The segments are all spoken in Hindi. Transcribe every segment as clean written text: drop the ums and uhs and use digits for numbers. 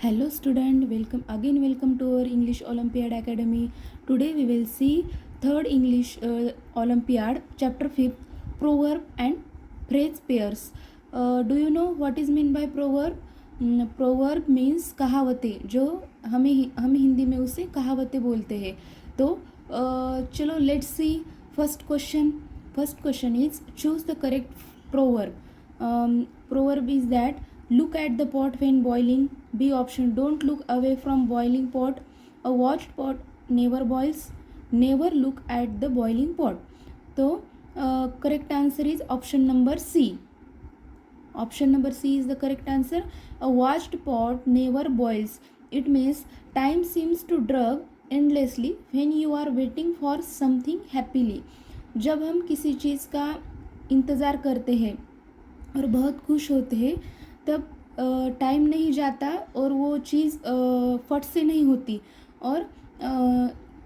Hello student, welcome to our English Olympiad Academy. Today we will see third English Olympiad chapter 5 proverb and phrase pairs. Do you know what is mean by proverb? Proverb means कहावतें, जो हम हिंदी में उसे कहावतें बोलते हैं. तो चलो let's see first question is choose the correct proverb. Proverb is that look at the pot when boiling. B option, don't look away from boiling pot. A watched pot never boils. Never look at the boiling pot. तो correct answer is option number C. Option number C is the correct answer. A watched pot never boils. It means time seems to drag endlessly when you are waiting for something happily. जब हम किसी चीज़ का इंतज़ार करते हैं और बहुत खुश होते हैं तब टाइम नहीं जाता और वो चीज़ फट से नहीं होती और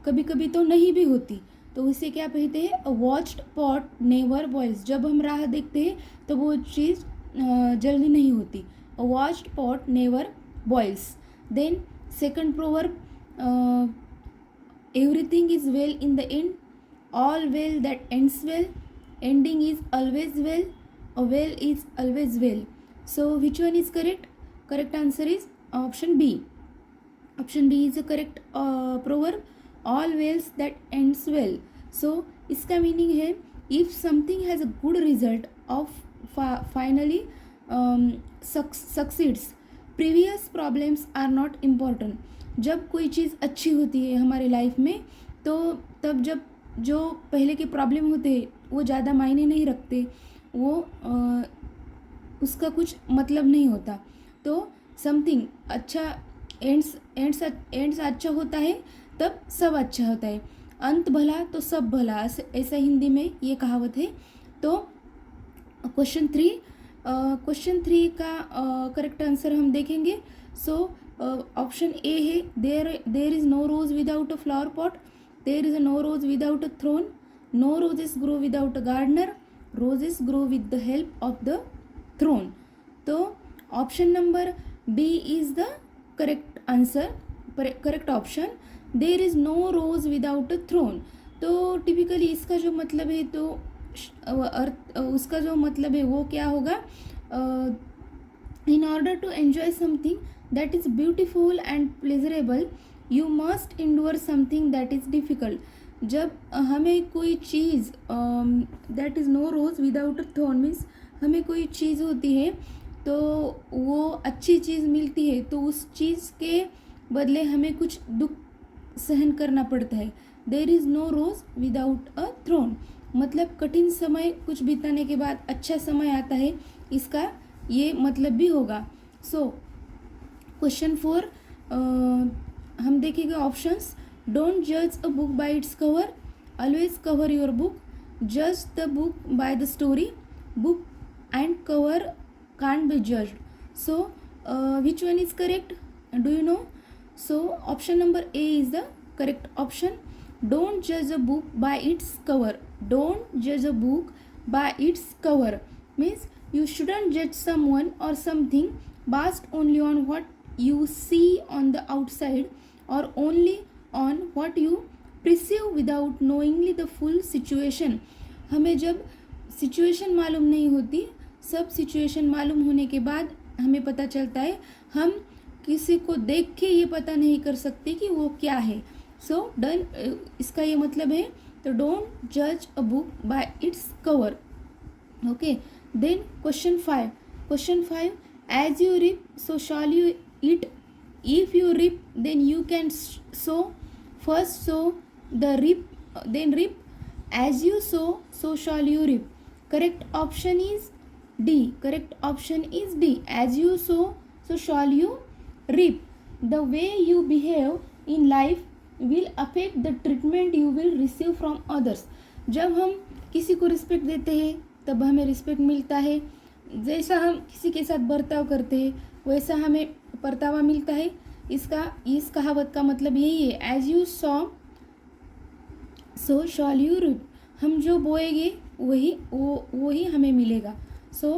कभी कभी तो नहीं भी होती. तो इसे क्या कहते हैं? अ वॉच्ड पॉट नेवर बॉइल्स. जब हम राह देखते हैं तो वो चीज़ जल्दी नहीं होती. A watched pot never boils. Then second proverb, everything is well in the end. All well that ends well. Ending is always well. A well is always well. So which one is correct? Correct answer is option B. Option B is the correct proverb. All wells that ends well. So इसका meaning है if something has a good result of finally succeeds, previous problems are not important. जब कोई चीज़ अच्छी होती है हमारे लाइफ में तो तब जब जो पहले के प्रॉब्लम होते हैं वो ज़्यादा मायने नहीं रखते, वो उसका कुछ मतलब नहीं होता. तो समथिंग अच्छा एंड्स अच्छा होता है तब सब अच्छा होता है. अंत भला तो सब भला, ऐसा हिंदी में ये कहावत है. तो क्वेश्चन थ्री का करेक्ट आंसर हम देखेंगे. सो ऑप्शन ए है, there is no rose without a flower pot. There is no rose without a throne. No roses grow without a gardener. Roses grow with the help of the throne. तो option number B is the correct answer, correct option. There is no rose without a throne. तो टिपिकली इसका जो मतलब है तो उसका जो मतलब है वो क्या होगा? In order to enjoy something that is beautiful and pleasurable you must endure something that is difficult. जब हमें कोई चीज़ that is no rose without a thorn means हमें कोई चीज़ होती है तो वो अच्छी चीज़ मिलती है तो उस चीज़ के बदले हमें कुछ दुख सहन करना पड़ता है. There is no rose without a throne मतलब कठिन समय कुछ बिताने के बाद अच्छा समय आता है, इसका ये मतलब भी होगा. सो क्वेश्चन 4 हम देखेंगे ऑप्शंस. डोंट जज a book by its cover. Always cover your book. जज the book by the story. Book and cover can't be judged. So which one is correct? Do you know? So option number A is the correct option. Don't judge a book by its cover. Don't judge a book by its cover means you shouldn't judge someone or something based only on what you see on the outside or only on what you perceive without knowingly the full situation. हमें जब सिचुएशन मालूम नहीं होती, सब सिचुएशन मालूम होने के बाद हमें पता चलता है. हम किसी को देख के ये पता नहीं कर सकते कि वो क्या है. सो डन इसका ये मतलब है. तो डोंट जज a book by its cover. Okay. Then question 5, as you reap so shall you eat. If you reap then you can sow. First sow the reap then reap. As you sow shall you reap. Correct option is D. Correct option is D. As you sow, so shall you reap. The way you behave in life will affect the treatment you will receive from others. जब हम किसी को रिस्पेक्ट देते हैं तब हमें रिस्पेक्ट मिलता है. जैसा हम किसी के साथ बर्ताव करते हैं वैसा हमें परतावा मिलता है. इस कहावत का मतलब यही है. As you sow so shall you reap. हम जो बोएंगे वही हमें मिलेगा. So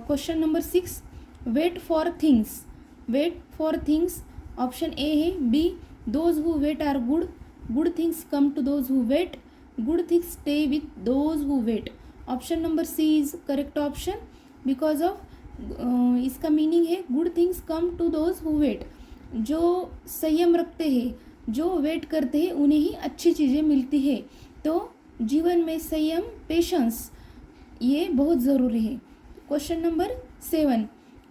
question number 6, wait for things. Wait for things, option A है B those who wait are good, good things come to those who wait, good things stay with those who wait. Option number C is correct option, because of इसका मीनिंग है गुड things come to those who वेट, जो संयम रखते हैं, जो वेट करते हैं उन्हें ही अच्छी चीज़ें मिलती है। तो जीवन में संयम, पेशेंस ये बहुत ज़रूरी है। Question number 7,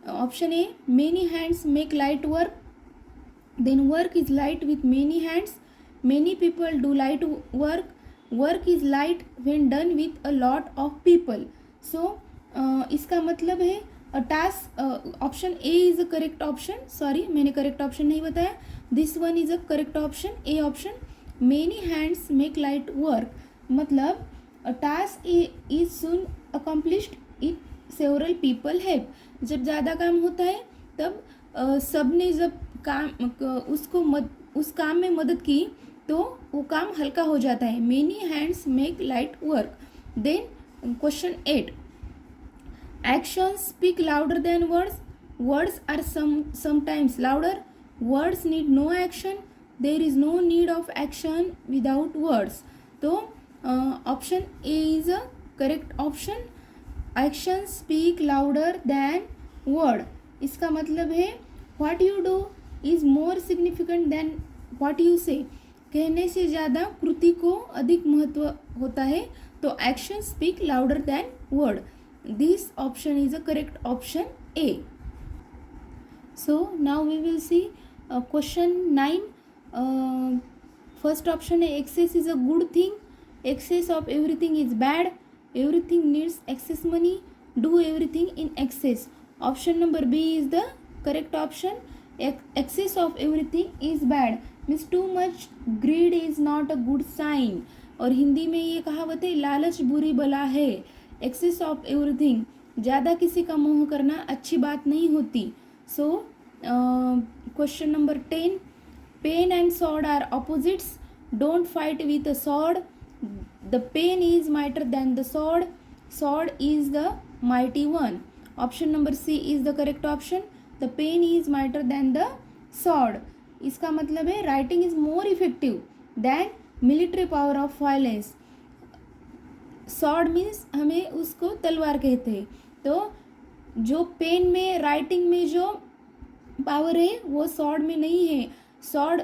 option A many hands make light work, then work is light with many hands, many people do light work, work is light when done with a lot of people. So इसका मतलब है task, option A is a correct option, sorry मैंने करेक्ट ऑप्शन नहीं बताया, this one is a correct option, A option, many hands make light work, मतलब task is soon accomplished if several people help. जब ज़्यादा काम होता है तब सबने जब काम उस काम में मदद की तो वो काम हल्का हो जाता है। Many hands make light work. Then question 8, actions speak louder than words, words are sometimes louder, words need no action, there is no need of action without words। तो option A is a correct option, action speak louder than word. इसका मतलब है what you do is more significant than what you say, कहने से ज़्यादा कृति को अधिक महत्व होता है, तो action speak louder than word. This option is a correct option A. So now we will see question 9. First option है excess is a good thing, excess of everything is bad, everything needs excess money, do everything in excess। Option number B is the correct option, excess of everything is bad means too much greed is not a good sign। और हिंदी में ये कहावत है लालच बुरी बला है। एक्सेस ऑफ एवरीथिंग, ज़्यादा किसी का मोह करना अच्छी बात नहीं होती। So question number 10, pen and sword are opposites, don't fight with a sword, the pen is mightier than the sword, sword is the mighty one. Option number C is the correct option, the pen is mightier than the sword. इसका मतलब है writing is more effective than military power of violence. Sword means हमें उसको तलवार कहते हैं, तो जो पेन में, राइटिंग में जो पावर है वो सॉर्ड में नहीं है। सॉर्ड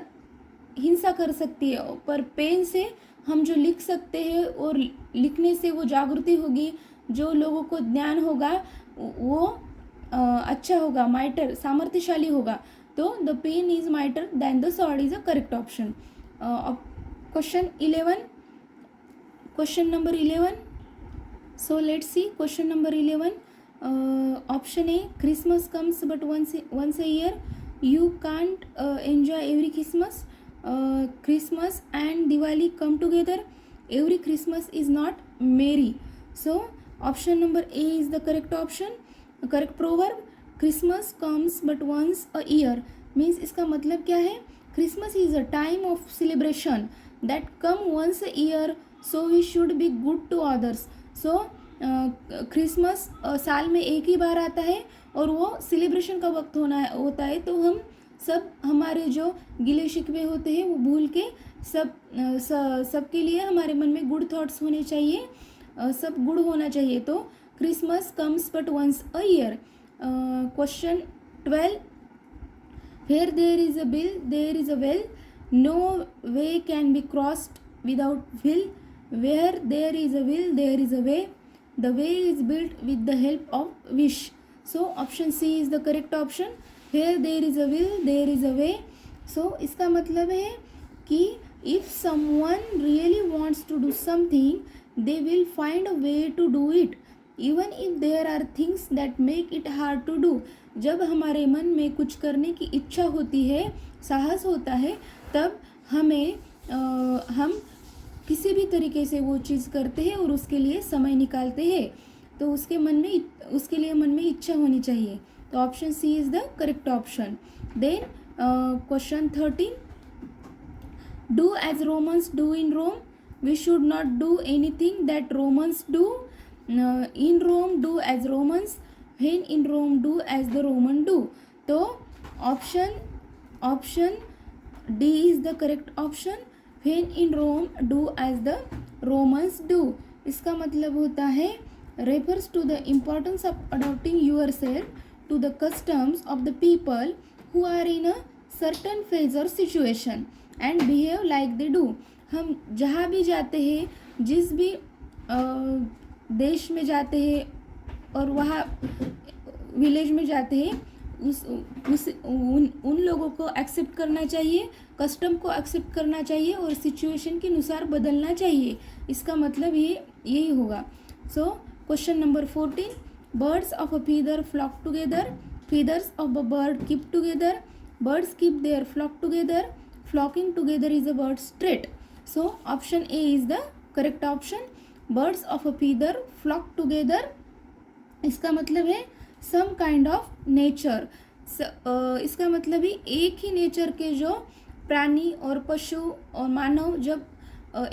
हिंसा कर सकती है, पर पेन से हम जो लिख सकते हैं और लिखने से वो जागृति होगी, जो लोगों को ज्ञान होगा वो अच्छा होगा, माइटर सामर्थ्यशाली होगा। तो the pen is mightier than the sword is a correct option. Question 11, question number 11, so let's see question number 11, option A Christmas comes but once a year, you can't enjoy every Christmas, Christmas and Diwali come together, every Christmas is not merry। So option number A is the correct option, correct proverb, Christmas comes but once a year means इसका मतलब क्या है, Christmas is a time of celebration that come once a year, so we should be good to others. So Christmas साल में एक ही बार आता है और वो सेलिब्रेशन का वक्त होता है, तो हम सब हमारे जो गिले शिकवे होते हैं वो भूल के सबके लिए हमारे मन में गुड थॉट्स होने चाहिए, सब गुड होना चाहिए। तो Christmas comes but once a year. Question 12, where there is a bill there is a well, no way can be crossed without will, where there is a will there is a way, the way is built with the help of wish। so option C is the correct option, where there is a will there is a way। so इसका मतलब है कि if someone really wants to do something they will find a way to do it even if there are things that make it hard to do। जब हमारे मन में कुछ करने की इच्छा होती है, साहस होता है, तब हम किसी भी तरीके से वो चीज़ करते हैं और उसके लिए समय निकालते हैं, तो उसके लिए मन में इच्छा होनी चाहिए। तो option C is the correct option. Then question 13, do as Romans do in Rome, we should not do anything that Romans do, in Rome do as Romans, when in Rome do as the Roman do. तो option D is the correct option. When in Rome do as the Romans do. इसका मतलब होता है refers to the importance of adopting yourself to the customs of the people who are in a certain phase और situation and behave like they do. हम जहाँ भी जाते हैं, जिस भी देश में जाते हैं और वहाँ विलेज में जाते हैं, उन लोगों को एक्सेप्ट करना चाहिए, कस्टम को एक्सेप्ट करना चाहिए और सिचुएशन के अनुसार बदलना चाहिए. इसका मतलब ये यही होगा. So question number 14. Birds of a feather flock together. Feathers of a bird keep together. Birds keep their flock together. Flocking together is a bird's trait. So option A is the correct option. Birds of a feather flock together, इसका मतलब है सम काइंड ऑफ नेचर. इसका मतलब ही एक ही नेचर के जो प्राणी और पशु और मानव जब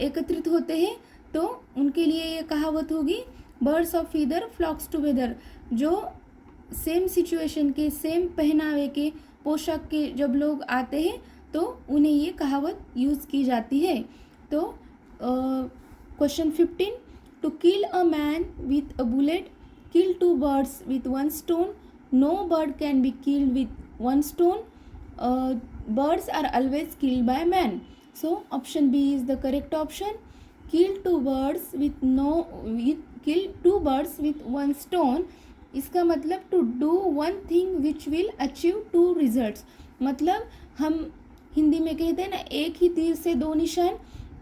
एकत्रित होते हैं तो उनके लिए ये कहावत होगी बर्ड्स ऑफ फीदर फ्लॉक्स टुगेदर. जो सेम सिचुएशन के, सेम पहनावे के, पोशाक के जब लोग आते हैं तो उन्हें ये कहावत यूज़ की जाती है. तो question 15. To kill a man with a bullet, kill two birds with one stone. No bird can be killed with one stone. Birds are always killed by man. So option B is the correct option. Kill two birds with one stone. इसका मतलब to do one thing which will achieve two results. मतलब हम हिंदी में कहते हैं ना, एक ही तीर से दो निशान,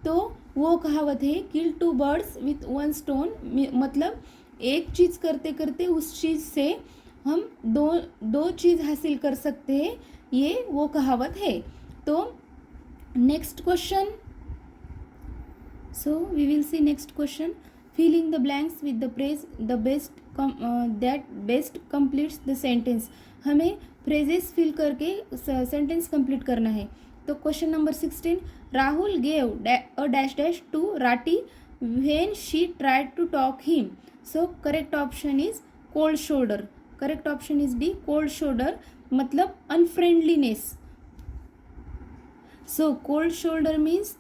तो वो कहावत है kill two birds with one stone. मतलब एक चीज़ करते करते उस चीज़ से हम दो चीज़ हासिल कर सकते हैं, ये वो कहावत है. तो next question. So we will see next question. Filling the blanks with the phrase the best that best completes the sentence. हमें फ्रेजेस फिल करके सेंटेंस कंप्लीट करना है. तो question number 16. Rahul gave a dash dash to Rati when she tried to talk him. So correct option is cold shoulder. Correct option is D, cold shoulder. मतलब unfriendliness. So cold shoulder means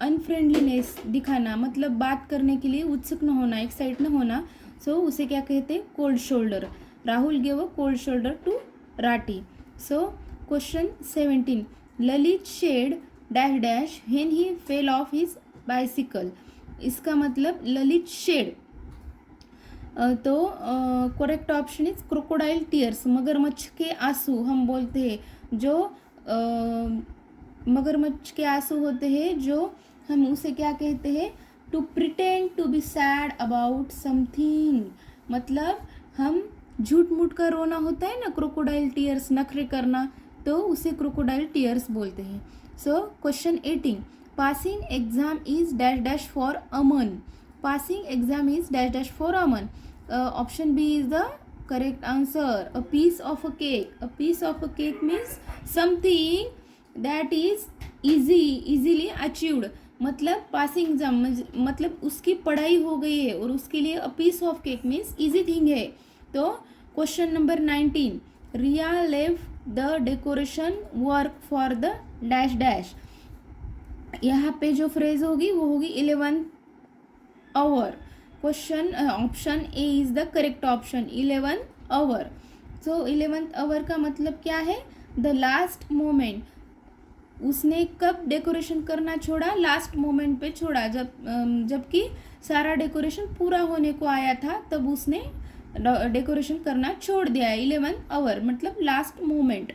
unfriendliness दिखाना, मतलब बात करने के लिए उत्सुक न होना, एक्साइट न होना. So उसे क्या कहते हैं? cold shoulder. Rahul gave a cold shoulder to Rati. So question 17. Lalit shed dash dash when he fell off his bicycle. इसका मतलब ललित शेड. तो correct option is crocodile tears. मगरमच्छ के आंसू हम बोलते हैं, जो मगरमच्छ के आंसू होते हैं, जो हम उसे क्या कहते हैं? To pretend to be sad about something. मतलब हम झूठ मूठ का रोना होता है ना, क्रोकोडाइल टीयर्स, नखरे करना, तो उसे क्रोकोडाइल टीयर्स बोलते हैं. So question 18. Passing exam is dash dash for Aman. Passing exam is dash dash for Aman. Option B is the correct answer. A piece of a cake. A piece of a cake means something that is easily achieved. मतलब passing exam मतलब उसकी पढ़ाई हो गई है और उसके लिए a piece of cake means easy thing है. तो question number 19. Riya left the decoration work for the dash dash. यहाँ पे जो फ्रेज होगी वो होगी 11th hour. Question option A is the correct option. 11th hour. So 11th hour का मतलब क्या है? The last moment. उसने कब डेकोरेशन करना छोड़ा? लास्ट मोमेंट पे छोड़ा, जबकि सारा डेकोरेशन पूरा होने को आया था, तब उसने डेकोरेशन करना छोड़ दिया है. 11th hour मतलब last moment.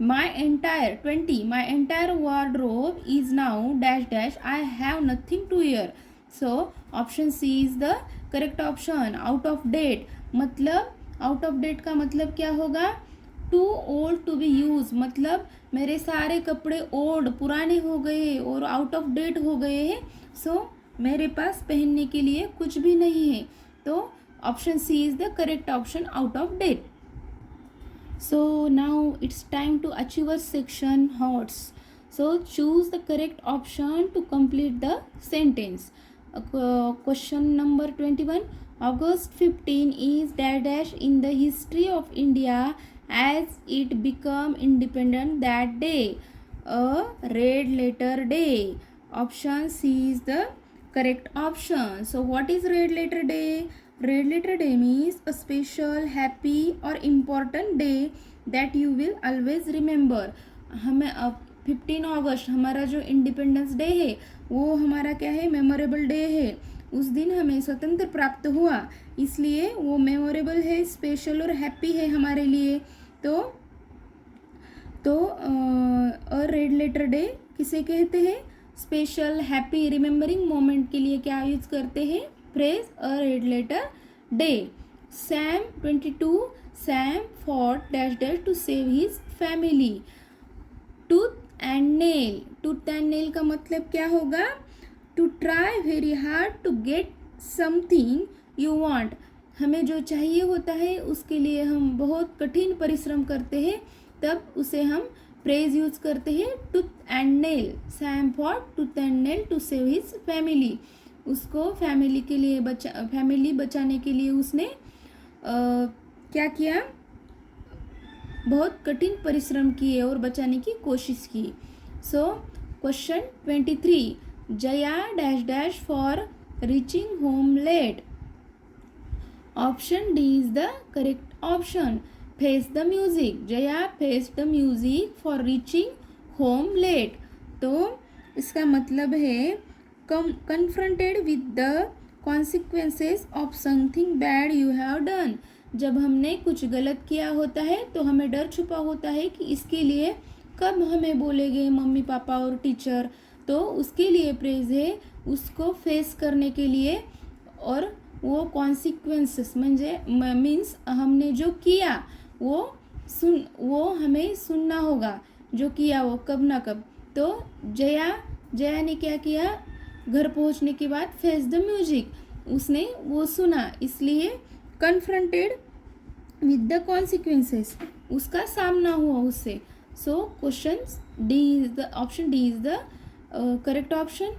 My entire wardrobe is now dash dash. I have nothing to wear. So option C is the correct option. Out of date. मतलब out of date का मतलब क्या होगा? Too old to be used. मतलब मेरे सारे कपड़े ओल्ड, पुराने हो गए और आउट ऑफ डेट हो गए हैं, सो मेरे पास पहनने के लिए कुछ भी नहीं है. तो option C is the correct option, out of date. So now it's time to achieve a section HOTS. So choose the correct option to complete the sentence. Question number 21. August 15 is dash dash in the history of India as it became independent that day. A red letter day. Option C is the correct option. So what is red letter day? Red letter day means a special, happy or important day that you will always remember. हमें 15 अगस्त हमारा जो इंडिपेंडेंस डे है वो हमारा क्या है, मेमोरेबल डे है. उस दिन हमें स्वतंत्र प्राप्त हुआ, इसलिए वो मेमोरेबल है, स्पेशल और हैप्पी है हमारे लिए. तो रेड लेटर डे किसे कहते हैं? स्पेशल, हैप्पी, रिमेम्बरिंग मोमेंट के लिए क्या यूज करते हैं? Phrase a red letter day. Sam 22 Sam fought dash dash to save his family. Tooth and nail. Tooth and nail का मतलब क्या होगा? To try very hard to get something you want. हमें जो चाहिए होता है उसके लिए हम बहुत कठिन परिश्रम करते हैं, तब उसे हम प्रेज यूज करते हैं. Tooth and nail. Sam fought tooth and nail to save his family. उसको फैमिली के लिए फैमिली बचाने के लिए उसने क्या किया? बहुत कठिन परिश्रम किए और बचाने की कोशिश की. So question 23. Jaya dash dash for reaching home late. Option D is the correct option. Face the music. Jaya face the music for reaching home late. तो इसका मतलब है confronted with the consequences of something bad you have done. जब हमने कुछ गलत किया होता है तो हमें डर छुपा होता है कि इसके लिए कब हमें बोलेंगे मम्मी पापा और टीचर. तो उसके लिए प्रेज है, उसको फेस करने के लिए. और वो कॉन्सिक्वेंसेस म्हणजे मीन्स हमने जो किया वो हमें सुनना होगा, जो किया वो कब ना कब. तो जया ने क्या किया? घर पहुंचने के बाद फेस द म्यूजिक, उसने वो सुना, इसलिए कन्फ्रंटेड विद द कॉन्सिक्वेंसेस, उसका सामना हुआ उससे. So question D is the option D is the correct option.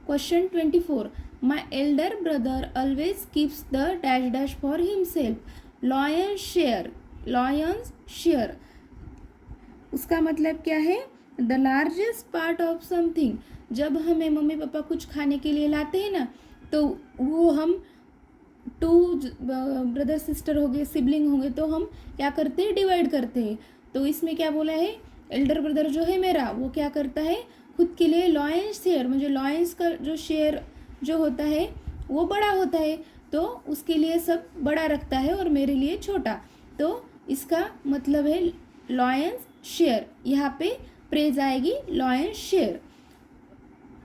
Question 24. My elder brother always keeps the dash dash for himself. Lions share. उसका मतलब क्या है? The largest part of something. जब हमें मम्मी पापा कुछ खाने के लिए लाते हैं ना, तो वो हम 2 ब्रदर सिस्टर हो गए, सिबलिंग हो गए, तो हम क्या करते हैं? डिवाइड करते हैं. तो इसमें क्या बोला है? एल्डर ब्रदर जो है मेरा, वो क्या करता है? खुद के लिए लॉयंस शेयर, मुझे लॉयंस का जो शेयर जो होता है वो बड़ा होता है, तो उसके लिए सब बड़ा रखता है और मेरे लिए छोटा. तो इसका मतलब है लॉयंस शेयर. यहाँ पे प्रेज आएगी lion's share.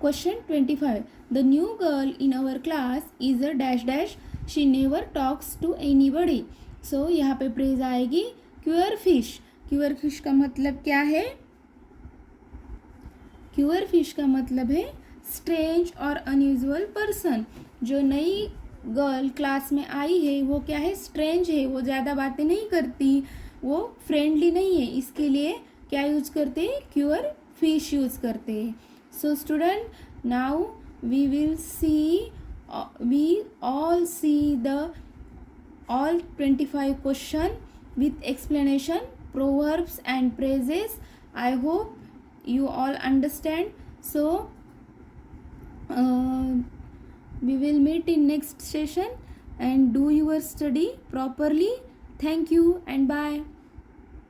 Question 25. The new girl in our class is a dash dash. She never talks to anybody. So यहाँ पे प्रेज आएगी क्यूअर फिश. क्यूअर फिश का मतलब क्या है? क्यूअर फिश का मतलब है स्ट्रेंज और अनयूजुअल पर्सन. जो नई गर्ल क्लास में आई है वो क्या है? स्ट्रेंज है, वो ज़्यादा बातें नहीं करती, वो फ्रेंडली नहीं है, इसके लिए क्या यूज करते हैं? क्यूअर फिश यूज करते हैं. So student, now we all see the all 25 question with explanation, proverbs and phrases. I hope you all understand. So we will meet in next session and do your study properly. Thank you and bye.